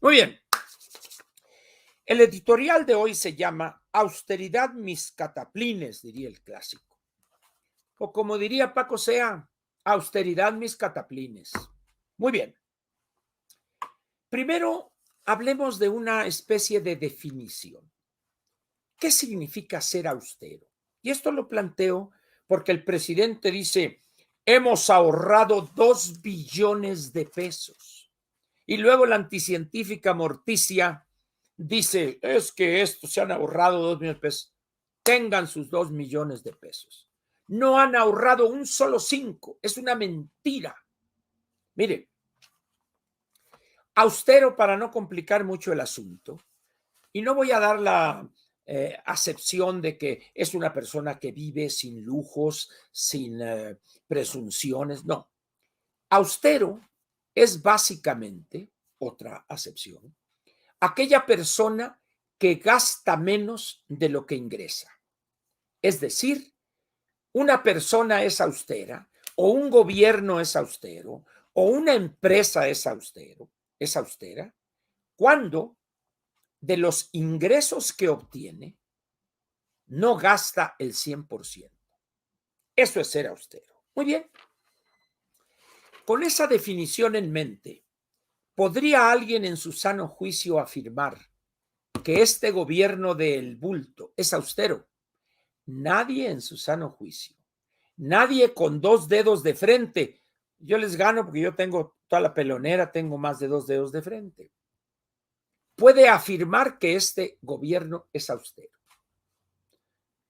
Muy bien. El editorial de hoy se llama Austeridad mis cataplines, diría el clásico. O como diría Paco Sea, austeridad mis cataplines. Muy bien. Primero, hablemos de una especie de definición. ¿Qué significa ser austero? Y esto lo planteo porque el presidente dice, hemos ahorrado 2 billones de pesos. Y luego la anticientífica Morticia dice, es que estos se han ahorrado 2 millones de pesos. Tengan sus 2 millones de pesos. No han ahorrado un solo 5. Es una mentira. Mire, austero para no complicar mucho el asunto. Y no voy a dar la acepción de que es una persona que vive sin lujos, sin presunciones. No. Austero es básicamente, otra acepción, aquella persona que gasta menos de lo que ingresa. Es decir, una persona es austera, o un gobierno es austero, o una empresa es austera, cuando de los ingresos que obtiene no gasta el 100%. Eso es ser austero. Muy bien. Con esa definición en mente, ¿podría alguien en su sano juicio afirmar que este gobierno del bulto es austero? Nadie en su sano juicio. Nadie con 2 dedos de frente. Yo les gano porque yo tengo toda la pelonera, tengo más de 2 dedos de frente. Puede afirmar que este gobierno es austero.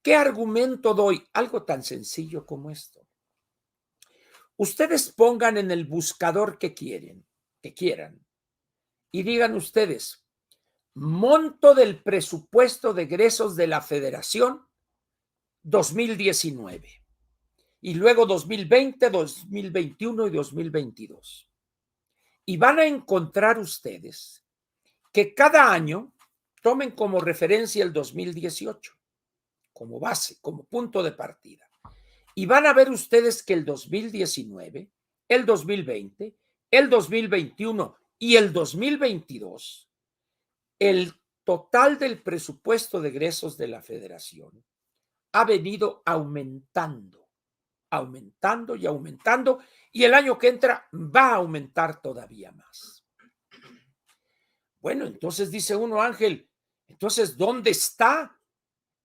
¿Qué argumento doy? Algo tan sencillo como esto. Ustedes pongan en el buscador que quieran, y digan ustedes, monto del presupuesto de egresos de la Federación 2019, y luego 2020, 2021 y 2022. Y van a encontrar ustedes que cada año tomen como referencia el 2018, como base, como punto de partida. Y van a ver ustedes que el 2019, el 2020, el 2021 y el 2022, el total del presupuesto de egresos de la Federación ha venido aumentando, aumentando y aumentando, y el año que entra va a aumentar todavía más. Bueno, entonces dice uno, Ángel, entonces, ¿dónde está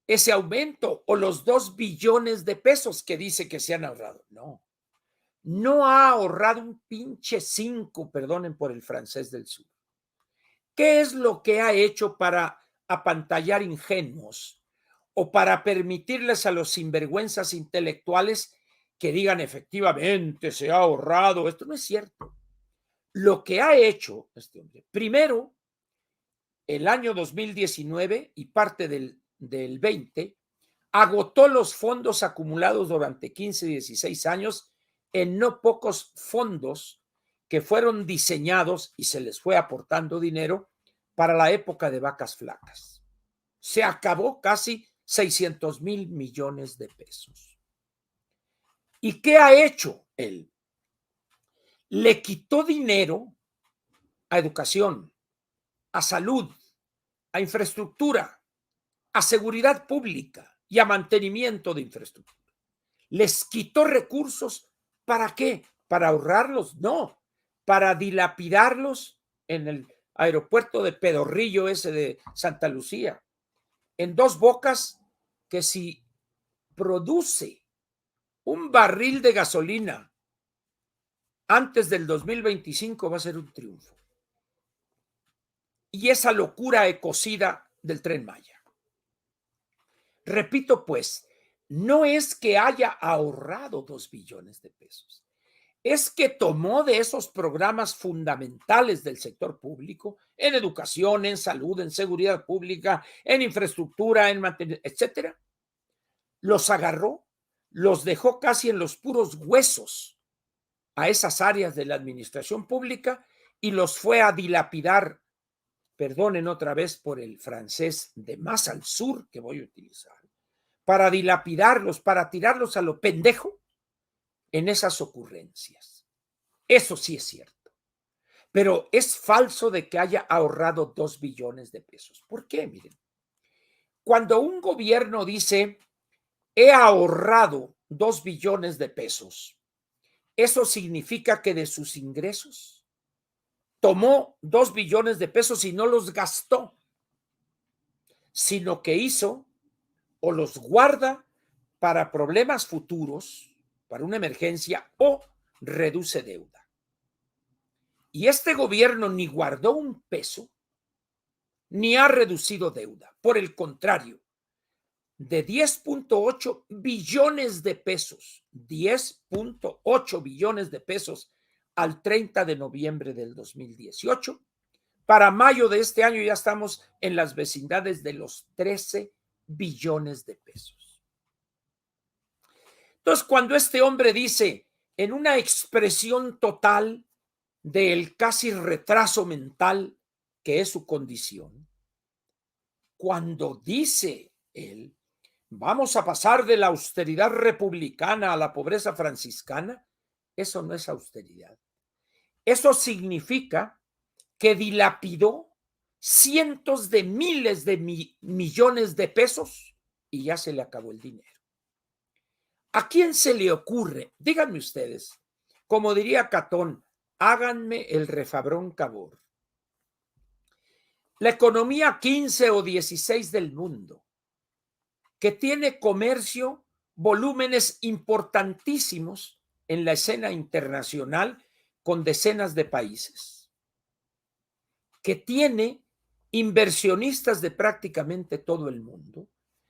ese aumento o los 2 billones de pesos que dice que se han ahorrado? No. No ha ahorrado un pinche 5, perdonen por el francés del sur. ¿Qué es lo que ha hecho para apantallar ingenuos o para permitirles a los sinvergüenzas intelectuales que digan efectivamente se ha ahorrado? Esto no es cierto. Lo que ha hecho este hombre, primero, el año 2019 y parte del 20, agotó los fondos acumulados durante 15 y 16 años en no pocos fondos que fueron diseñados y se les fue aportando dinero para la época de vacas flacas. Se acabó casi 600,000 millones de pesos. ¿Y qué ha hecho él? Le quitó dinero a educación, a salud, a infraestructura, a seguridad pública y a mantenimiento de infraestructura. Les quitó recursos. ¿Para qué? ¿Para ahorrarlos? No, para dilapidarlos en el aeropuerto de Pedorrillo ese de Santa Lucía, en Dos Bocas, que si produce un barril de gasolina antes del 2025 va a ser un triunfo. Y esa locura ecocida del Tren Maya. Repito, pues, no es que haya ahorrado 2 billones de pesos. Es que tomó de esos programas fundamentales del sector público, en educación, en salud, en seguridad pública, en infraestructura, en mantenimiento, etcétera, los agarró, los dejó casi en los puros huesos a esas áreas de la administración pública y los fue a dilapidar, perdonen otra vez por el francés de más al sur que voy a utilizar, para dilapidarlos, para tirarlos a lo pendejo en esas ocurrencias. Eso sí es cierto. pero es falso de que haya ahorrado 2 billones de pesos. ¿Por qué? Miren, cuando un gobierno dice, he ahorrado 2 billones de pesos, eso significa que de sus ingresos tomó 2 billones de pesos y no los gastó, sino que hizo o los guarda para problemas futuros, para una emergencia, o reduce deuda. Y este gobierno ni guardó un peso, ni ha reducido deuda. Por el contrario, de 10.8 billones de pesos, 10.8 billones de pesos al 30 de noviembre del 2018, para mayo de este año ya estamos en las vecindades de los 13 billones de pesos. Entonces, cuando este hombre dice, en una expresión total del casi retraso mental que es su condición, cuando dice él, vamos a pasar de la austeridad republicana a la pobreza franciscana, eso no es austeridad. Eso significa que dilapidó cientos de miles de millones de pesos y ya se le acabó el dinero. ¿A quién se le ocurre? Díganme ustedes, como diría Catón, háganme el refabrón cabor. La economía 15 o 16 del mundo, que tiene comercio, volúmenes importantísimos en la escena internacional con decenas de países, que tiene inversionistas de prácticamente todo el mundo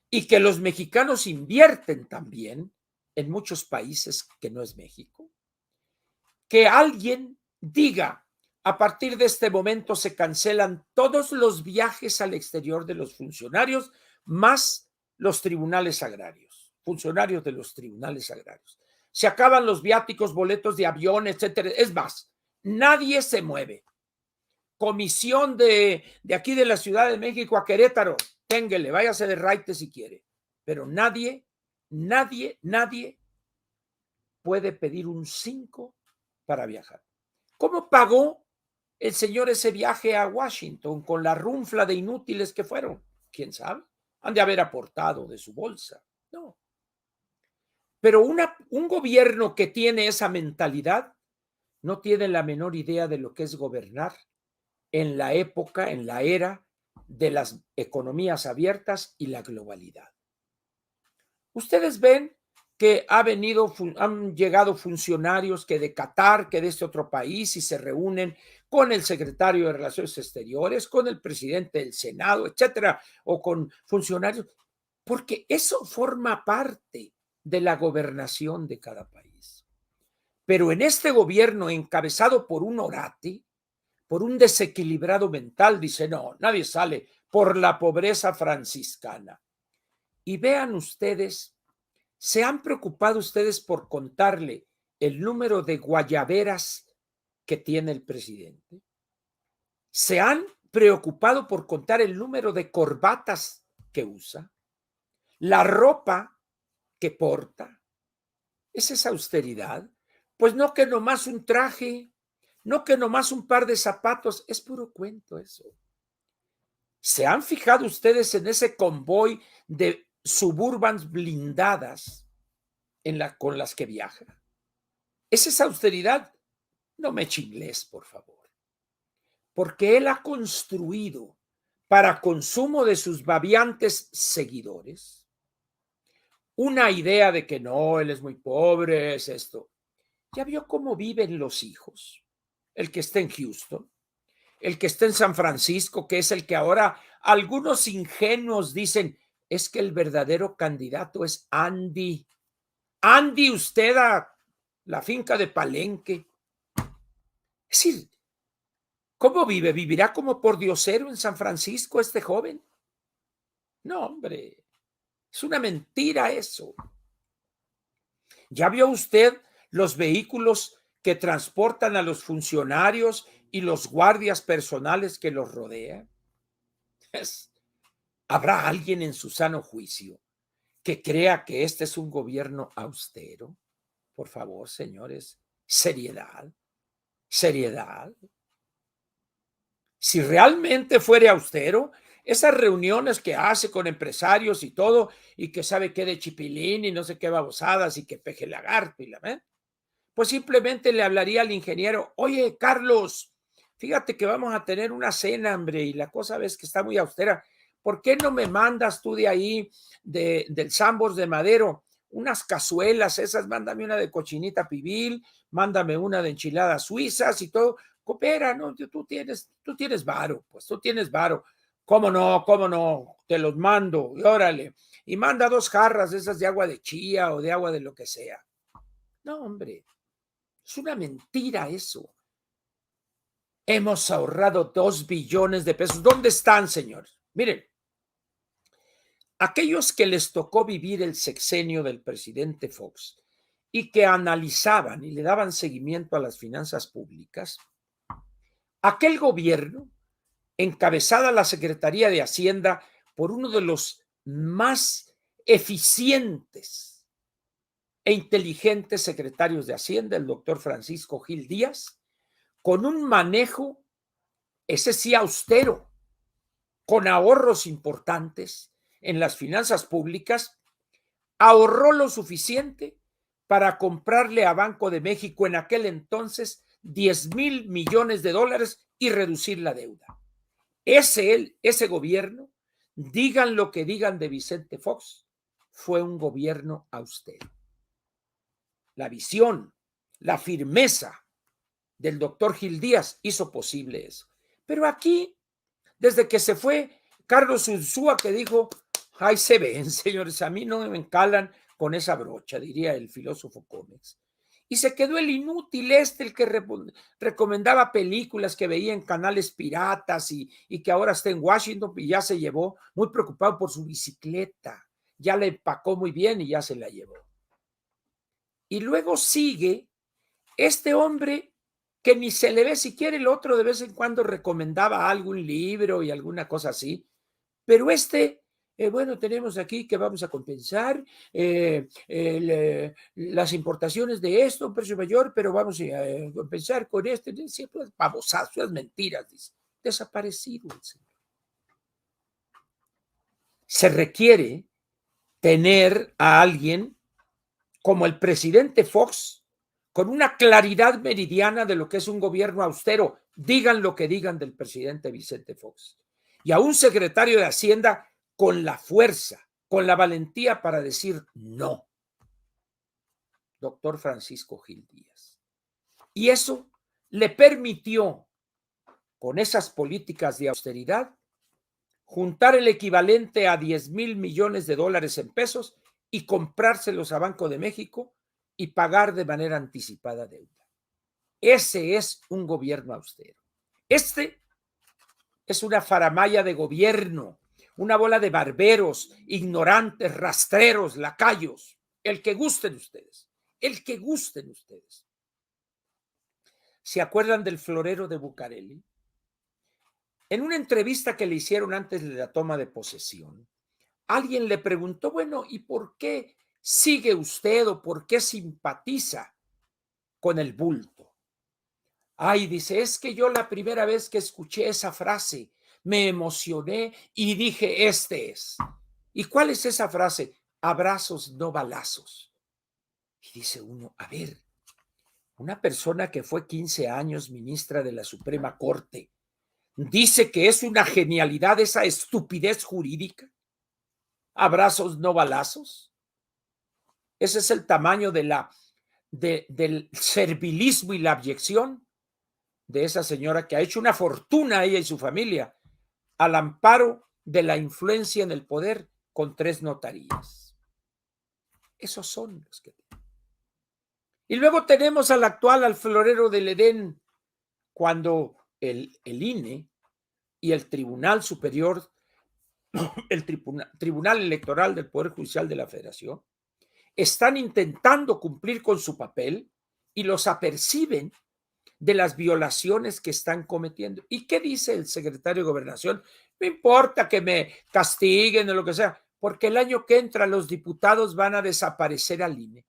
y que los mexicanos invierten también en muchos países que no es México, que alguien diga, a partir de este momento se cancelan todos los viajes al exterior de los funcionarios, más los tribunales agrarios, funcionarios de los tribunales agrarios. Se acaban los viáticos, boletos de avión, etcétera. Es más, nadie se mueve. Comisión de aquí de la Ciudad de México a Querétaro, téngale, váyase de raite si quiere. Pero nadie puede pedir un 5 para viajar. ¿Cómo pagó el señor ese viaje a Washington con la runfla de inútiles que fueron? ¿Quién sabe? Han de haber aportado de su bolsa. No. Pero un gobierno que tiene esa mentalidad no tiene la menor idea de lo que es gobernar en la época, en la era de las economías abiertas y la globalidad. Ustedes ven que han llegado funcionarios que de Qatar, que de este otro país, y se reúnen con el secretario de Relaciones Exteriores, con el presidente del Senado, etcétera, o con funcionarios, porque eso forma parte de la gobernación de cada país. Pero en este gobierno encabezado por un orate, por un desequilibrado mental, dice, no, nadie sale por la pobreza franciscana. Y vean ustedes, ¿se han preocupado ustedes por contarle el número de guayaberas que tiene el presidente? ¿Se han preocupado por contar el número de corbatas que usa? ¿La ropa que porta? ¿Es esa austeridad? Pues no que nomás un traje, no que nomás un par de zapatos, es puro cuento eso. ¿Se han fijado ustedes en ese convoy de Suburbans blindadas con las que viaja? ¿Es esa austeridad? No me chingles, por favor. Porque él ha construido para consumo de sus babiantes seguidores una idea de que no, él es muy pobre, es esto. ¿Ya vio cómo viven los hijos? El que está en Houston, el que está en San Francisco, que es el que ahora algunos ingenuos dicen, es que el verdadero candidato es Andy. Andy, usted a la finca de Palenque. Es decir, ¿cómo vive? ¿Vivirá como pordiosero en San Francisco este joven? No, hombre, es una mentira eso. ¿Ya vio usted los vehículos que transportan a los funcionarios y los guardias personales que los rodean? ¿Habrá alguien en su sano juicio que crea que este es un gobierno austero? Por favor, señores, seriedad, seriedad. Si realmente fuere austero, esas reuniones que hace con empresarios y todo, y que sabe qué de chipilín y no sé qué babosadas y que peje lagarto y la pues simplemente le hablaría al ingeniero: oye, Carlos, fíjate que vamos a tener una cena, hombre, y la cosa ves que está muy austera. ¿Por qué no me mandas tú de ahí, del Sambors de Madero, unas cazuelas esas? Mándame una de cochinita pibil, mándame una de enchiladas suizas y todo. Coopera, ¿no? Tú tienes varo, pues tú tienes varo. ¿Cómo no? ¿Cómo no? Te los mando, y órale. Y manda 2 jarras de esas de agua de chía o de agua de lo que sea. No, hombre. Es una mentira eso. Hemos ahorrado 2 billones de pesos. ¿Dónde están, señores? Miren, aquellos que les tocó vivir el sexenio del presidente Fox y que analizaban y le daban seguimiento a las finanzas públicas, aquel gobierno, encabezada la Secretaría de Hacienda por uno de los más eficientes e inteligentes secretarios de Hacienda, el doctor Francisco Gil Díaz, con un manejo, ese sí, austero, con ahorros importantes en las finanzas públicas, ahorró lo suficiente para comprarle a Banco de México en aquel entonces 10,000 millones de dólares y reducir la deuda. Ese gobierno, digan lo que digan de Vicente Fox, fue un gobierno austero. La visión, la firmeza del doctor Gil Díaz hizo posible eso. Pero aquí, desde que se fue Carlos Ursúa, que dijo: ahí se ven, señores, a mí no me encalan con esa brocha, diría el filósofo Comex. Y se quedó el inútil el que recomendaba películas que veía en canales piratas y que ahora está en Washington y ya se llevó, muy preocupado por su bicicleta. Ya la empacó muy bien y ya se la llevó. Y luego sigue este hombre que ni se le ve siquiera. El otro de vez en cuando recomendaba algún libro y alguna cosa así, pero bueno, tenemos aquí que vamos a compensar las importaciones de esto, un precio mayor, pero vamos a compensar con siempre babosadas, mentiras, dice. Desaparecido el señor. Se requiere tener a alguien como el presidente Fox, con una claridad meridiana de lo que es un gobierno austero, digan lo que digan del presidente Vicente Fox, y a un secretario de Hacienda con la fuerza, con la valentía para decir no, doctor Francisco Gil Díaz. Y eso le permitió, con esas políticas de austeridad, juntar el equivalente a 10,000 millones de dólares en pesos y comprárselos a Banco de México y pagar de manera anticipada deuda. Ese es un gobierno austero. Este es una faramalla de gobierno, una bola de barberos, ignorantes, rastreros, lacayos, el que gusten ustedes, el que gusten ustedes. ¿Se acuerdan del florero de Bucareli? En una entrevista que le hicieron antes de la toma de posesión, alguien le preguntó: bueno, ¿y por qué sigue usted o por qué simpatiza con el bulto? Ay, dice, es que yo la primera vez que escuché esa frase me emocioné y dije, este es. ¿Y cuál es esa frase? Abrazos, no balazos. Y dice uno, a ver, una persona que fue 15 años ministra de la Suprema Corte, dice que es una genialidad esa estupidez jurídica. Abrazos, no balazos. Ese es el tamaño del servilismo y la abyección de esa señora que ha hecho una fortuna, ella y su familia, al amparo de la influencia en el poder con 3 notarías. Esos son los que... Y luego tenemos al actual, al florero del Edén, cuando el INE y el Tribunal Superior, el Tribunal Electoral del Poder Judicial de la Federación, están intentando cumplir con su papel y los aperciben de las violaciones que están cometiendo. ¿Y qué dice el secretario de Gobernación? No importa que me castiguen o lo que sea, porque el año que entra los diputados van a desaparecer al INE.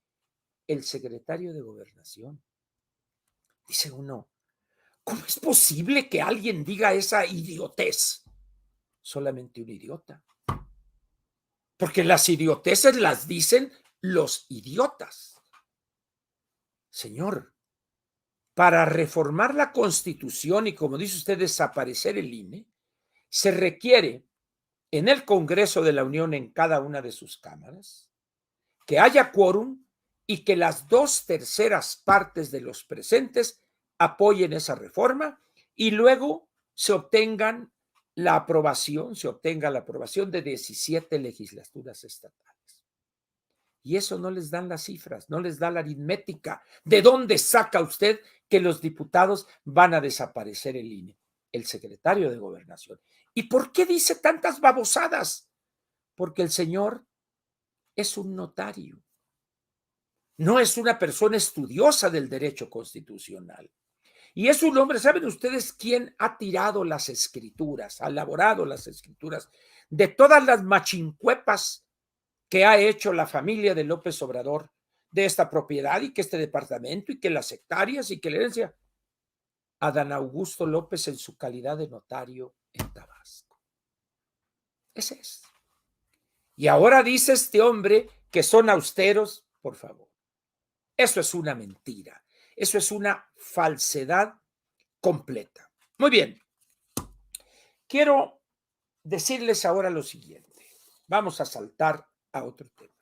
El secretario de Gobernación. Dice uno, ¿Cómo es posible que alguien diga esa idiotez? Solamente un idiota. Porque las idioteces las dicen los idiotas. Señor, para reformar la Constitución y, como dice usted, desaparecer el INE, se requiere en el Congreso de la Unión, en cada una de sus cámaras, que haya quórum y que las 2/3 partes de los presentes apoyen esa reforma y luego se obtenga la aprobación de 17 legislaturas estatales. Y eso no les dan las cifras, no les da la aritmética. ¿De dónde saca usted que los diputados van a desaparecer el INE? El secretario de Gobernación. ¿Y por qué dice tantas babosadas? Porque el señor es un notario. No es una persona estudiosa del derecho constitucional. Y es un hombre, ¿saben ustedes quién ha tirado las escrituras, ha elaborado las escrituras de todas las machincuepas que ha hecho la familia de López Obrador de esta propiedad y que este departamento y que las hectáreas y que la herencia? Adán Augusto López en su calidad de notario en Tabasco. Ese es. Y ahora dice este hombre que son austeros, por favor. Eso es una mentira. Eso es una falsedad completa. Muy bien. Quiero decirles ahora lo siguiente. Vamos a saltar a otro tema.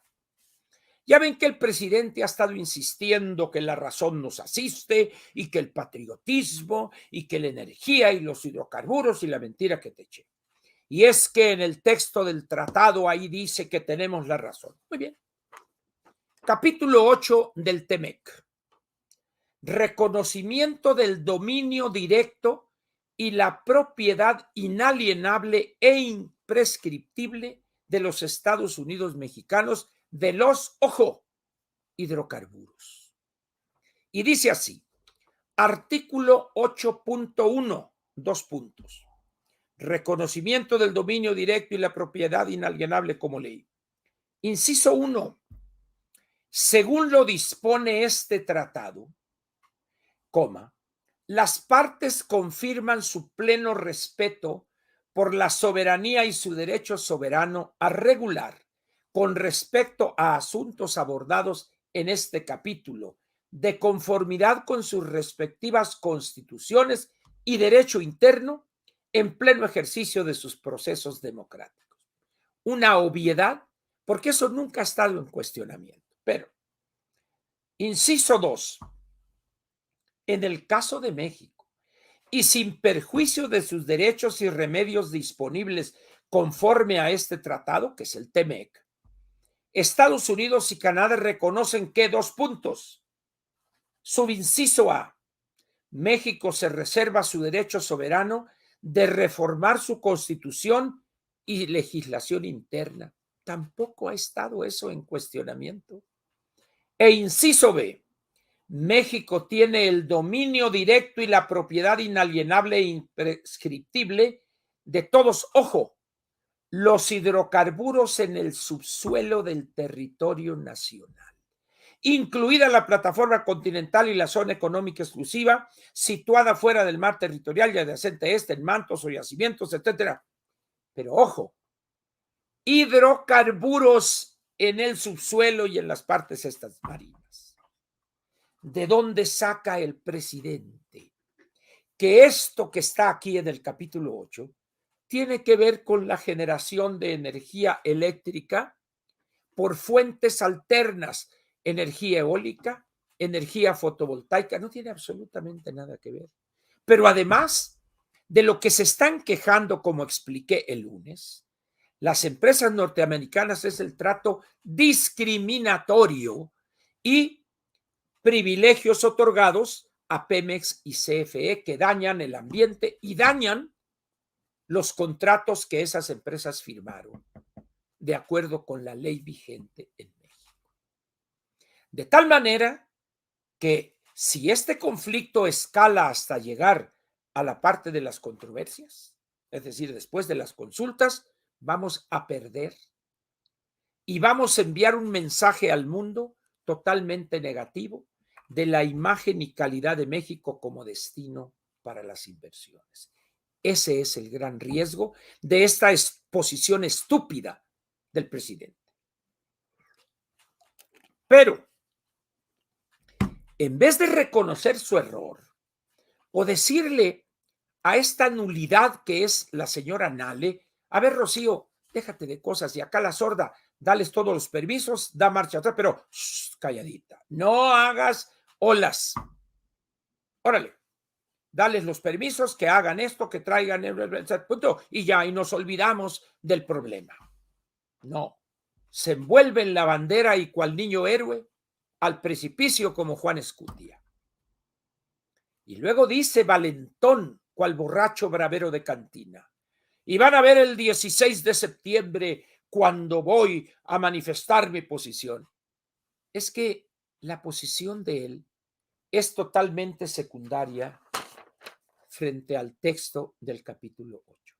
Ya ven que el presidente ha estado insistiendo que la razón nos asiste y que el patriotismo y que la energía y los hidrocarburos y la mentira que te eché. Y es que en el texto del tratado ahí dice que tenemos la razón. Muy bien. Capítulo 8 del TEMEC. Reconocimiento del dominio directo y la propiedad inalienable e imprescriptible de los Estados Unidos mexicanos de los, ojo, hidrocarburos. Y dice así, artículo 8.1, 2 puntos. Reconocimiento del dominio directo y la propiedad inalienable como ley. Inciso 1. Según lo dispone este tratado, las partes confirman su pleno respeto por la soberanía y su derecho soberano a regular con respecto a asuntos abordados en este capítulo, de conformidad con sus respectivas constituciones y derecho interno, en pleno ejercicio de sus procesos democráticos. Una obviedad, porque eso nunca ha estado en cuestionamiento. Pero, inciso 2, en el caso de México, y sin perjuicio de sus derechos y remedios disponibles conforme a este tratado, que es el TEMEC, Estados Unidos y Canadá reconocen que, 2 puntos, subinciso A, México se reserva su derecho soberano de reformar su constitución y legislación interna. Tampoco ha estado eso en cuestionamiento. E inciso B, México tiene el dominio directo y la propiedad inalienable e imprescriptible de todos, ojo, los hidrocarburos en el subsuelo del territorio nacional, incluida la plataforma continental y la zona económica exclusiva situada fuera del mar territorial y adyacente este, en mantos o yacimientos, etcétera. Pero ojo, hidrocarburos en el subsuelo y en las partes estas marinas. ¿De dónde saca el presidente que esto que está aquí en el capítulo 8 tiene que ver con la generación de energía eléctrica por fuentes alternas, energía eólica, energía fotovoltaica? No tiene absolutamente nada que ver. Pero además de lo que se están quejando, como expliqué el lunes, las empresas norteamericanas es el trato discriminatorio y privilegios otorgados a Pemex y CFE que dañan el ambiente y dañan los contratos que esas empresas firmaron de acuerdo con la ley vigente en México. De tal manera que si este conflicto escala hasta llegar a la parte de las controversias, es decir, después de las consultas, vamos a perder y vamos a enviar un mensaje al mundo totalmente negativo de la imagen y calidad de México como destino para las inversiones. Ese es el gran riesgo de esta posición estúpida del presidente. Pero, en vez de reconocer su error o decirle a esta nulidad que es la señora Nale, a ver, Rocío, déjate de cosas y acá la sorda, dales todos los permisos, da marcha atrás, pero calladita, no hagas olas. Órale, dales los permisos, que hagan esto, que traigan el punto, y ya, y nos olvidamos del problema. No, se envuelve en la bandera y cual niño héroe al precipicio como Juan Escutia. Y luego dice valentón, cual borracho bravero de cantina. Y van a ver el 16 de septiembre cuando voy a manifestar mi posición. Es que la posición de él es totalmente secundaria frente al texto del capítulo 8.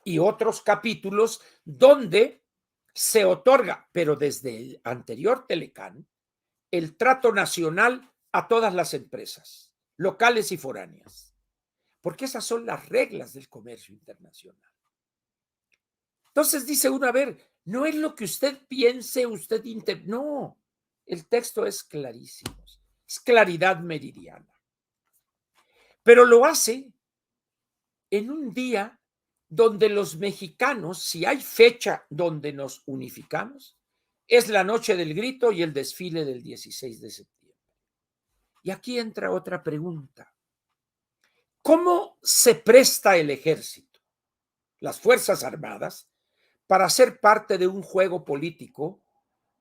Y otros capítulos donde se otorga, pero desde el anterior Telecán, el trato nacional a todas las empresas, locales y foráneas, porque esas son las reglas del comercio internacional. Entonces dice uno, a ver, no es lo que usted piense, no, el texto es clarísimo, es claridad meridiana. Pero lo hace en un día donde los mexicanos, si hay fecha donde nos unificamos, es la noche del grito y el desfile del 16 de septiembre. Y aquí entra otra pregunta. ¿Cómo se presta el ejército, las Fuerzas Armadas, para ser parte de un juego político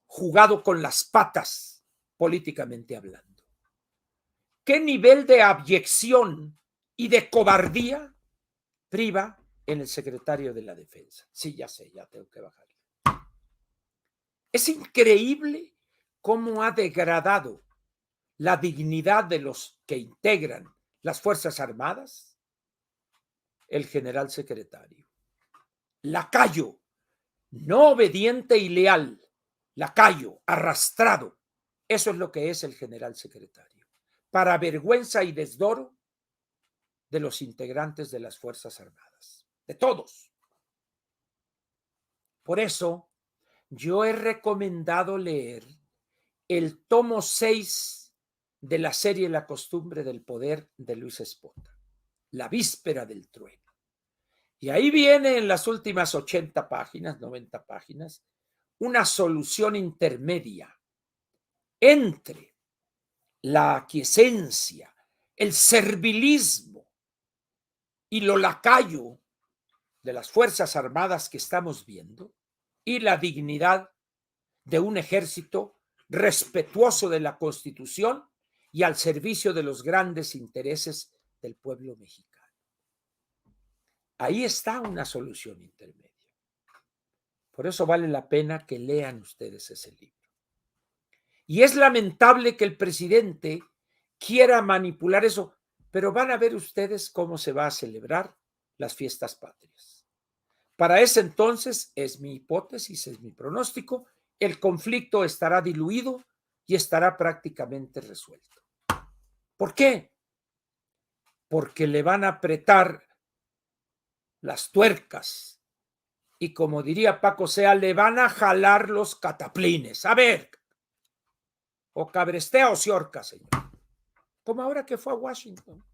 jugado con las patas, políticamente hablando? ¿Qué nivel de abyección y de cobardía priva en el secretario de la Defensa? Sí, ya sé, ya tengo que bajar. Es increíble cómo ha degradado la dignidad de los que integran las Fuerzas Armadas el general secretario. Lacayo, no obediente y leal, lacayo, arrastrado. Eso es lo que es el general secretario, para vergüenza y desdoro de los integrantes de las Fuerzas Armadas, de todos. Por eso, yo he recomendado leer el tomo 6 de la serie La costumbre del poder de Luis Espota, La víspera del trueno. Y ahí viene en las últimas 80 páginas, 90 páginas, una solución intermedia entre la aquiescencia, el servilismo y lo lacayo de las Fuerzas Armadas que estamos viendo y la dignidad de un ejército respetuoso de la Constitución y al servicio de los grandes intereses del pueblo mexicano. Ahí está una solución intermedia. Por eso vale la pena que lean ustedes ese libro. Y es lamentable que el presidente quiera manipular eso, pero van a ver ustedes cómo se va a celebrar las fiestas patrias. Para ese entonces, es mi hipótesis, es mi pronóstico, el conflicto estará diluido y estará prácticamente resuelto. ¿Por qué? Porque le van a apretar las tuercas y, como diría Paco Sea, le van a jalar los cataplines. A ver, o cabrestea o se ahorca, señor. Como ahora que fue a Washington.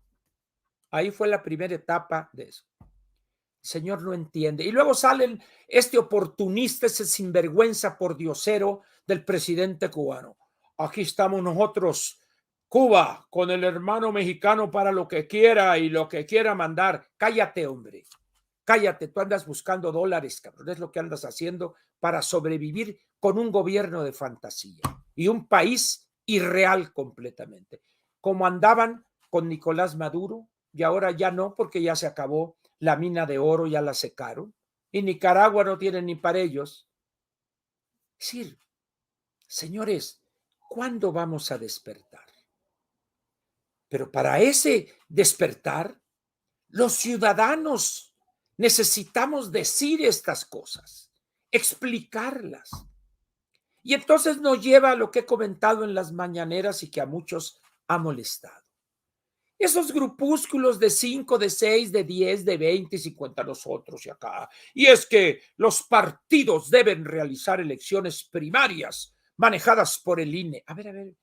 Ahí fue la primera etapa de eso. El señor no entiende. Y luego sale este oportunista, ese sinvergüenza pordiosero del presidente cubano. Aquí estamos nosotros, Cuba, con el hermano mexicano para lo que quiera y lo que quiera mandar. Cállate, hombre. Cállate, tú andas buscando dólares, cabrón. Es lo que andas haciendo para sobrevivir con un gobierno de fantasía y un país irreal completamente. Como andaban con Nicolás Maduro, y ahora ya no, porque ya se acabó la mina de oro, ya la secaron, y Nicaragua no tiene ni para ellos. Es decir, señores, ¿cuándo vamos a despertar? Pero para ese despertar, los ciudadanos necesitamos decir estas cosas, explicarlas. Y entonces nos lleva a lo que he comentado en las mañaneras y que a muchos ha molestado. Esos grupúsculos de 5, de 6, de 10, de 20 y 50 nosotros y acá. Y es que los partidos deben realizar elecciones primarias manejadas por el INE. A ver,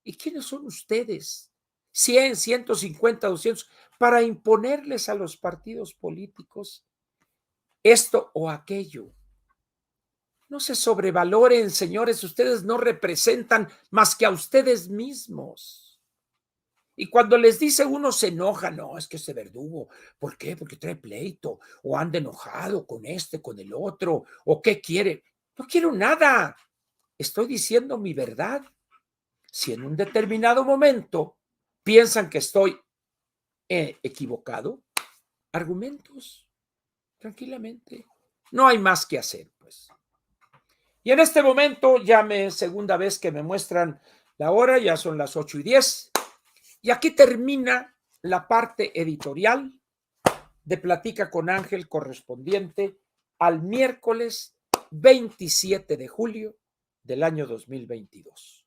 ¿y quiénes son ustedes? 100, 150, 200, para imponerles a los partidos políticos esto o aquello. No se sobrevaloren, señores, ustedes no representan más que a ustedes mismos. Y cuando les dice uno se enoja, no, es que ese verdugo, ¿por qué? Porque trae pleito, o anda enojado con este, con el otro, o qué quiere. No quiero nada, estoy diciendo mi verdad. Si en un determinado momento piensan que estoy equivocado, argumentos, tranquilamente. No hay más que hacer, pues. Y en este momento, segunda vez que me muestran la hora, ya son las 8:10. Y aquí termina la parte editorial de Platica con Ángel correspondiente al miércoles 27 de julio del año 2022.